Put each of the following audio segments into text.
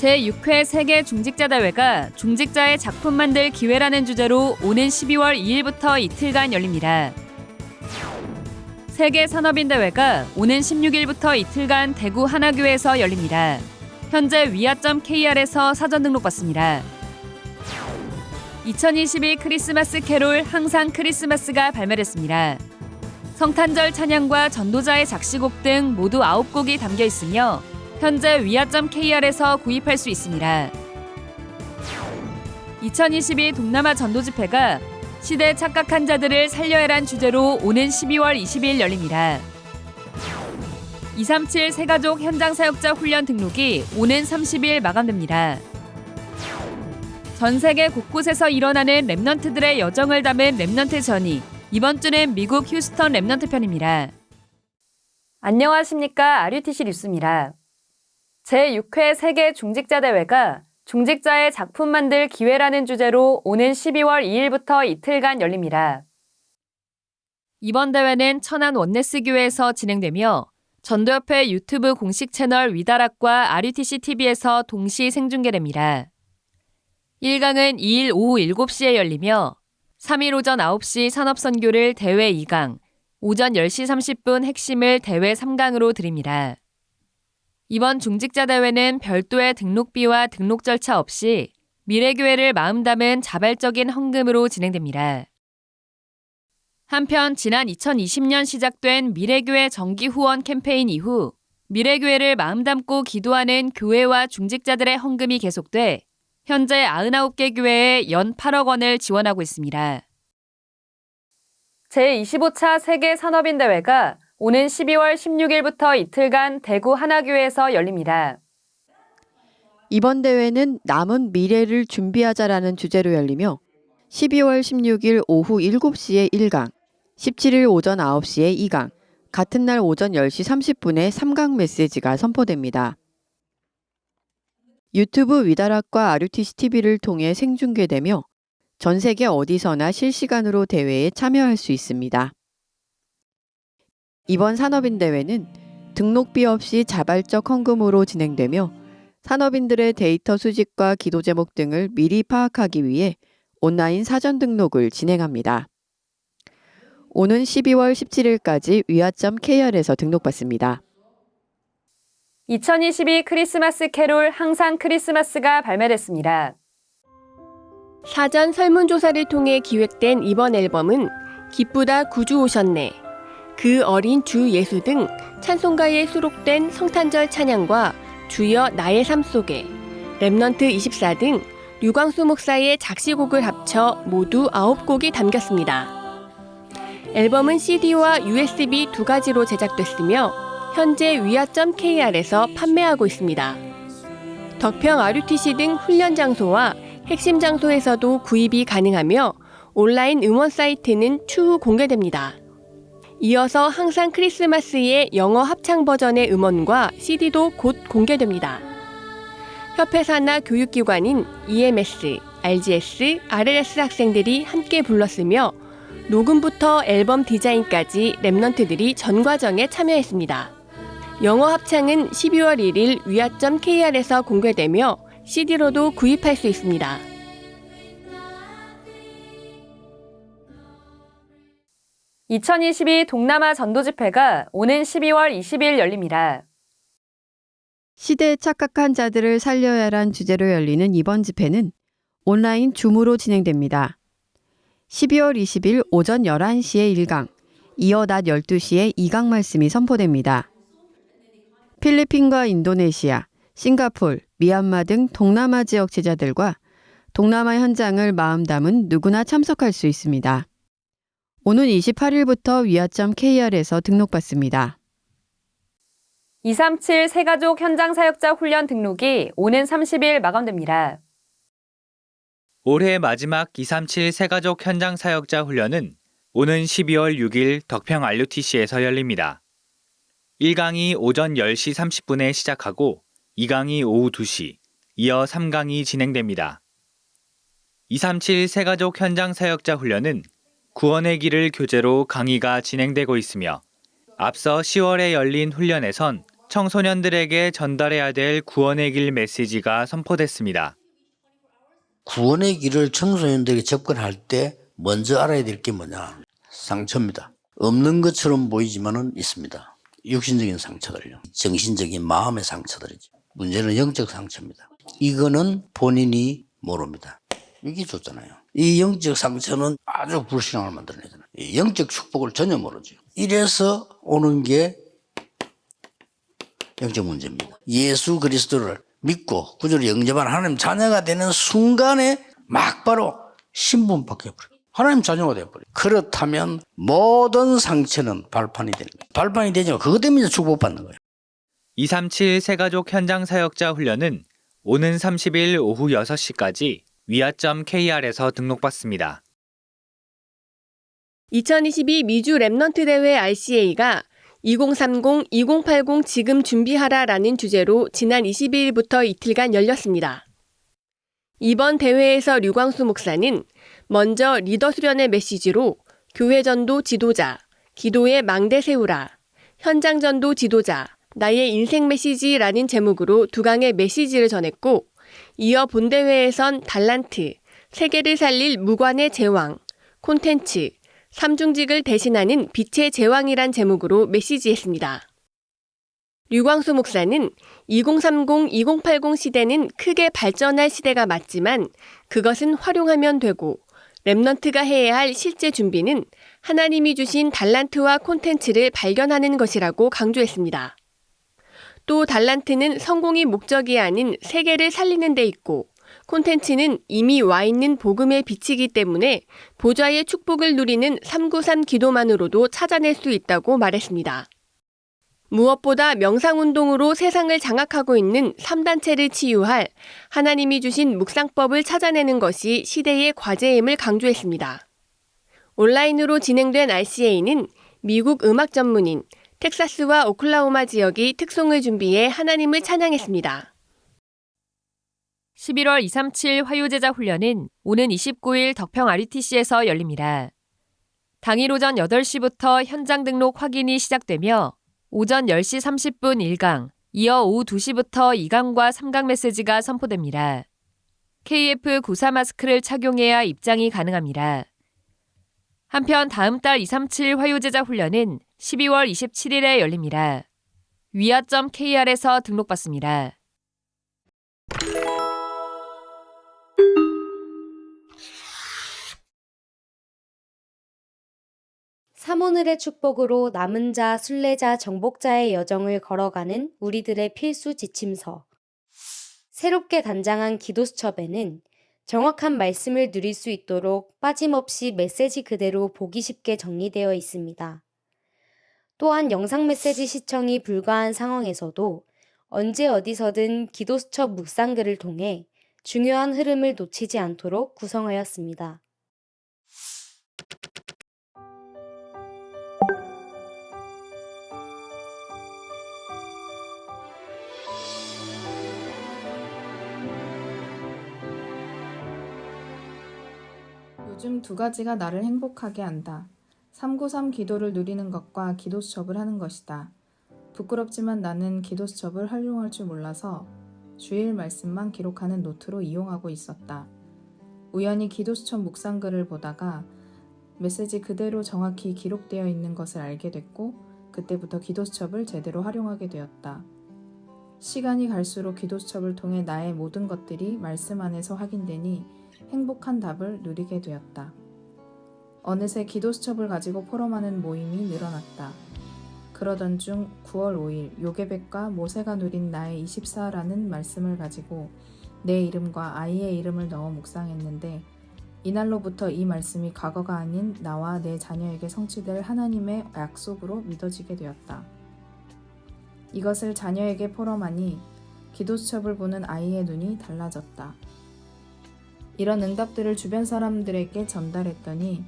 제6회 세계 중직자 대회가 중직자의 작품 만들 기회라는 주제로 오는 12월 2일부터 이틀간 열립니다. 세계 산업인 대회가 오는 16일부터 이틀간 대구 하나교에서 열립니다. 현재 위아.kr에서 사전 등록받습니다. 2022 크리스마스 캐롤 항상 크리스마스가 발매됐습니다. 성탄절 찬양과 전도자의 작시곡 등 모두 9곡이 담겨 있으며 현재 위아.kr에서 구입할 수 있습니다. 2022 동남아 전도집회가 시대에 착각한 자들을 살려야란 주제로 오는 12월 20일 열립니다. 237 새가족 현장 사역자 훈련 등록이 오는 30일 마감됩니다. 전 세계 곳곳에서 일어나는 랩넌트들의 여정을 담은 랩넌트 전이 이번 주는 미국 휴스턴 랩넌트 편입니다. 안녕하십니까. RUTC 뉴스입니다. 제6회 세계 중직자 대회가 중직자의 작품 만들 기회라는 주제로 오는 12월 2일부터 이틀간 열립니다. 이번 대회는 천안 원네스 교회에서 진행되며 전도협회 유튜브 공식 채널 위다락과 RUTC TV에서 동시 생중계됩니다. 1강은 2일 오후 7시에 열리며 3일 오전 9시 산업선교를 대회 2강, 오전 10시 30분 핵심을 대회 3강으로 드립니다. 이번 중직자 대회는 별도의 등록비와 등록 절차 없이 미래교회를 마음 담은 자발적인 헌금으로 진행됩니다. 한편 지난 2020년 시작된 미래교회 정기 후원 캠페인 이후 미래교회를 마음 담고 기도하는 교회와 중직자들의 헌금이 계속돼 현재 99개 교회에 연 8억 원을 지원하고 있습니다. 제25차 세계 산업인 대회가 오는 12월 16일부터 이틀간 대구 하나교회에서 열립니다. 이번 대회는 남은 미래를 준비하자라는 주제로 열리며 12월 16일 오후 7시에 1강, 17일 오전 9시에 2강, 같은 날 오전 10시 30분에 3강 메시지가 선포됩니다. 유튜브 위다락과 RUTC TV를 통해 생중계되며 전 세계 어디서나 실시간으로 대회에 참여할 수 있습니다. 이번 산업인 대회는 등록비 없이 자발적 헌금으로 진행되며 산업인들의 데이터 수집과 기도 제목 등을 미리 파악하기 위해 온라인 사전 등록을 진행합니다. 오는 12월 17일까지 위아.kr에서 등록받습니다. 2022 크리스마스 캐롤 항상 크리스마스가 발매됐습니다. 사전 설문조사를 통해 기획된 이번 앨범은 기쁘다 구주 오셨네, 그 어린 주 예수 등 찬송가에 수록된 성탄절 찬양과 주여 나의 삶 속에, 랩넌트 24 등 류광수 목사의 작시곡을 합쳐 모두 9곡이 담겼습니다. 앨범은 CD와 USB 두 가지로 제작됐으며 현재 위아.kr에서 판매하고 있습니다. 덕평 RUTC 등 훈련 장소와 핵심 장소에서도 구입이 가능하며 온라인 음원 사이트는 추후 공개됩니다. 이어서 항상 크리스마스의 영어 합창 버전의 음원과 CD도 곧 공개됩니다. 협회사나 교육기관인 EMS, RGS, RLS 학생들이 함께 불렀으며 녹음부터 앨범 디자인까지 랩넌트들이 전 과정에 참여했습니다. 영어 합창은 12월 1일 위아.kr에서 공개되며 CD로도 구입할 수 있습니다. (2022) 동남아 전도집회가 오는 12월 20일 열립니다. 시대에 착각한 자들을 살려야란 주제로 열리는 이번 집회는 온라인 줌으로 진행됩니다. 12월 20일 오전 11시에 1강, 이어 낮 12시에 2강 말씀이 선포됩니다. 필리핀과 인도네시아, 싱가폴, 미얀마 등 동남아 지역 제자들과 동남아 현장을 마음 담은 누구나 참석할 수 있습니다. 오는 28일부터 위아.kr에서 등록받습니다. 237 새가족 현장 사역자 훈련 등록이 오는 30일 마감됩니다. 올해 마지막 237 새가족 현장 사역자 훈련은 오는 12월 6일 덕평 RUTC에서 열립니다. 1강이 오전 10시 30분에 시작하고 2강이 오후 2시, 이어 3강이 진행됩니다. 237 새가족 현장 사역자 훈련은 구원의 길을 교재로 강의가 진행되고 있으며 앞서 10월에 열린 훈련에선 청소년들에게 전달해야 될 구원의 길 메시지가 선포됐습니다. 구원의 길을 청소년들이 접근할 때 먼저 알아야 될 게 뭐냐? 상처입니다. 없는 것처럼 보이지만은 있습니다. 육신적인 상처들요. 정신적인 마음의 상처들이죠. 문제는 영적 상처입니다. 이거는 본인이 모릅니다. 이게 좋잖아요. 이 영적 상처는 아주 불신앙을 만들어내잖아요. 이 영적 축복을 전혀 모르죠. 이래서 오는 게 영적 문제입니다. 예수 그리스도를 믿고 구주를 영접한 하나님 자녀가 되는 순간에 막바로 신분 바뀌어버려요. 하나님 자녀가 되어버려요. 그렇다면 모든 상처는 발판이 되는 거예요. 발판이 되죠. 그것 때문에 축복받는 거예요. 237 새가족 현장 사역자 훈련은 오는 30일 오후 6시까지 위아.kr에서 등록받습니다. 2022 미주 랩넌트 대회 RCA가 2030-2080 지금 준비하라라는 주제로 지난 22일부터 이틀간 열렸습니다. 이번 대회에서 류광수 목사는 먼저 리더 수련의 메시지로 교회 전도 지도자, 기도의 망대 세우라, 현장 전도 지도자, 나의 인생 메시지라는 제목으로 두 강의 메시지를 전했고, 이어 본대회에선 달란트, 세계를 살릴 무관의 제왕, 콘텐츠, 삼중직을 대신하는 빛의 제왕이란 제목으로 메시지했습니다. 류광수 목사는 2030-2080 시대는 크게 발전할 시대가 맞지만 그것은 활용하면 되고 랩넌트가 해야 할 실제 준비는 하나님이 주신 달란트와 콘텐츠를 발견하는 것이라고 강조했습니다. 또 달란트는 성공이 목적이 아닌 세계를 살리는 데 있고 콘텐츠는 이미 와 있는 복음의 빛이기 때문에 보좌의 축복을 누리는 393 기도만으로도 찾아낼 수 있다고 말했습니다. 무엇보다 명상운동으로 세상을 장악하고 있는 3단체를 치유할 하나님이 주신 묵상법을 찾아내는 것이 시대의 과제임을 강조했습니다. 온라인으로 진행된 RCA는 미국 음악 전문인, 텍사스와 오클라호마 지역이 특송을 준비해 하나님을 찬양했습니다. 11월 237 화요제자 훈련은 오는 29일 덕평 RUTC에서 열립니다. 당일 오전 8시부터 현장 등록 확인이 시작되며 오전 10시 30분 1강, 이어 오후 2시부터 2강과 3강 메시지가 선포됩니다. KF94 마스크를 착용해야 입장이 가능합니다. 한편 다음 달 237 화요제자 훈련은 12월 27일에 열립니다. 위아.kr에서 등록받습니다. 삼오늘의 축복으로 남은 자, 순례자, 정복자의 여정을 걸어가는 우리들의 필수 지침서. 새롭게 단장한 기도수첩에는 정확한 말씀을 누릴 수 있도록 빠짐없이 메시지 그대로 보기 쉽게 정리되어 있습니다. 또한 영상 메시지 시청이 불가한 상황에서도 언제 어디서든 기도수첩 묵상글을 통해 중요한 흐름을 놓치지 않도록 구성하였습니다. 요즘 두 가지가 나를 행복하게 한다. 393 기도를 누리는 것과 기도수첩을 하는 것이다. 부끄럽지만 나는 기도수첩을 활용할 줄 몰라서 주일 말씀만 기록하는 노트로 이용하고 있었다. 우연히 기도수첩 묵상글을 보다가 메시지 그대로 정확히 기록되어 있는 것을 알게 됐고 그때부터 기도수첩을 제대로 활용하게 되었다. 시간이 갈수록 기도수첩을 통해 나의 모든 것들이 말씀 안에서 확인되니 행복한 답을 누리게 되었다. 어느새 기도수첩을 가지고 포럼하는 모임이 늘어났다. 그러던 중 9월 5일 요게벳과 모세가 누린 나의 24라는 말씀을 가지고 내 이름과 아이의 이름을 넣어 묵상했는데 이날로부터 이 말씀이 과거가 아닌 나와 내 자녀에게 성취될 하나님의 약속으로 믿어지게 되었다. 이것을 자녀에게 포럼하니 기도수첩을 보는 아이의 눈이 달라졌다. 이런 응답들을 주변 사람들에게 전달했더니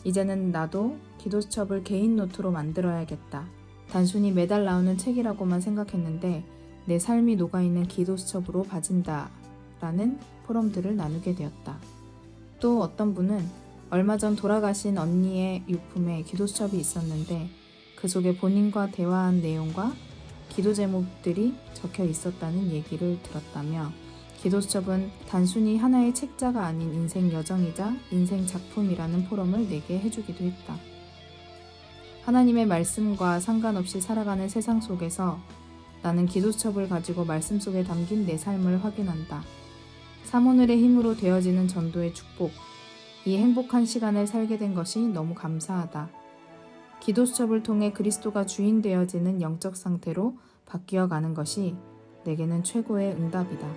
이제는 나도 기도수첩을 개인 노트로 만들어야겠다. 단순히 매달 나오는 책이라고만 생각했는데 내 삶이 녹아있는 기도수첩으로 봐진다 라는 포럼들을 나누게 되었다. 또 어떤 분은 얼마 전 돌아가신 언니의 유품에 기도수첩이 있었는데 그 속에 본인과 대화한 내용과 기도 제목들이 적혀 있었다는 얘기를 들었다며 기도 수첩은 단순히 하나의 책자가 아닌 인생 여정이자 인생 작품이라는 포럼을 내게 해주기도 했다. 하나님의 말씀과 상관없이 살아가는 세상 속에서 나는 기도 수첩을 가지고 말씀 속에 담긴 내 삶을 확인한다. 사모늘의 힘으로 되어지는 전도의 축복, 이 행복한 시간을 살게 된 것이 너무 감사하다. 기도 수첩을 통해 그리스도가 주인 되어지는 영적 상태로 바뀌어 가는 것이 내게는 최고의 응답이다.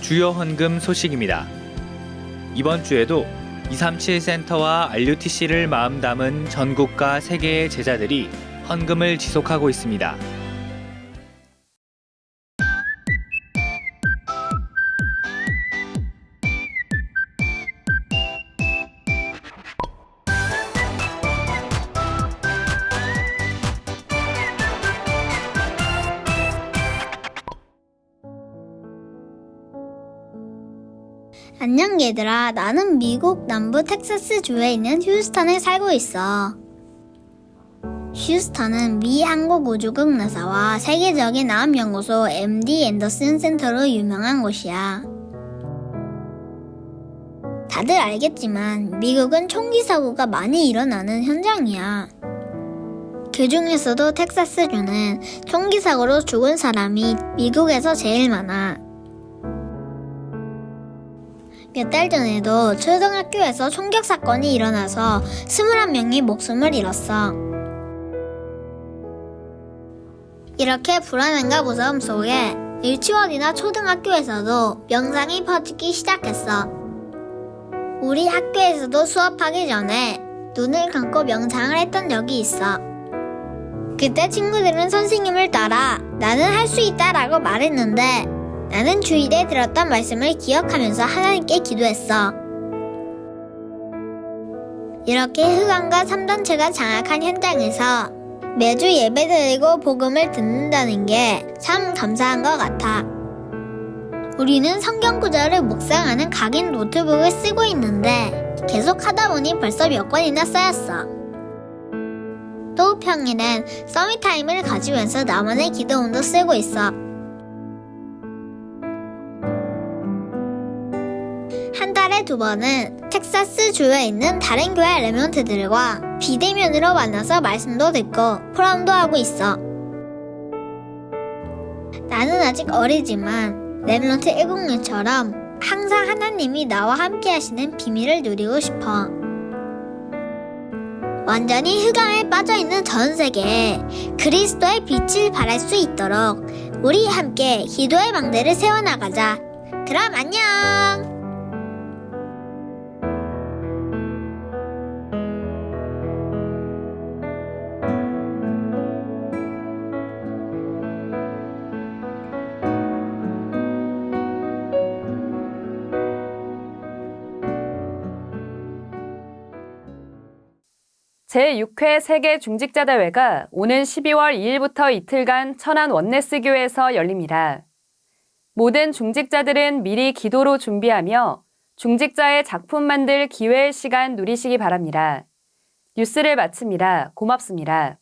주요 헌금 소식입니다. 이번 주에도 237 센터와 RUTC를 마음 담은 전국과 세계의 제자들이 헌금을 지속하고 있습니다. 안녕 얘들아, 나는 미국 남부 텍사스주에 있는 휴스턴에 살고 있어. 휴스턴은 미 한국우주국 나사와 세계적인 암연구소 MD 앤더슨 센터로 유명한 곳이야. 다들 알겠지만 미국은 총기 사고가 많이 일어나는 현장이야. 그 중에서도 텍사스주는 총기 사고로 죽은 사람이 미국에서 제일 많아. 몇 달 전에도 초등학교에서 총격 사건이 일어나서 21명이 목숨을 잃었어. 이렇게 불안함과 무서움 속에 유치원이나 초등학교에서도 명상이 퍼지기 시작했어. 우리 학교에서도 수업하기 전에 눈을 감고 명상을 했던 적이 있어. 그때 친구들은 선생님을 따라 나는 할 수 있다라고 말했는데 나는 주일에 들었던 말씀을 기억하면서 하나님께 기도했어. 이렇게 흑암과 3단체가 장악한 현장에서 매주 예배드리고 복음을 듣는다는 게 참 감사한 것 같아. 우리는 성경 구절을 묵상하는 각인 노트북을 쓰고 있는데 계속 하다 보니 벌써 몇 권이나 쌓였어. 또 평일엔 서밋타임을 가지면서 나만의 기도문도 쓰고 있어. 한 달에 2번은 텍사스 주에 있는 다른 교회 레몬트들과 비대면으로 만나서 말씀도 듣고 포럼도 하고 있어. 나는 아직 어리지만 레몬트 106처럼 항상 하나님이 나와 함께 하시는 비밀을 누리고 싶어. 완전히 흑암에 빠져있는 전 세계에 그리스도의 빛을 발할 수 있도록 우리 함께 기도의 망대를 세워나가자. 그럼 안녕! 제6회 세계 중직자대회가 오는 12월 2일부터 이틀간 천안 원네스 교회에서 열립니다. 모든 중직자들은 미리 기도로 준비하며 중직자의 작품 만들 기회의 시간 누리시기 바랍니다. 뉴스를 마칩니다. 고맙습니다.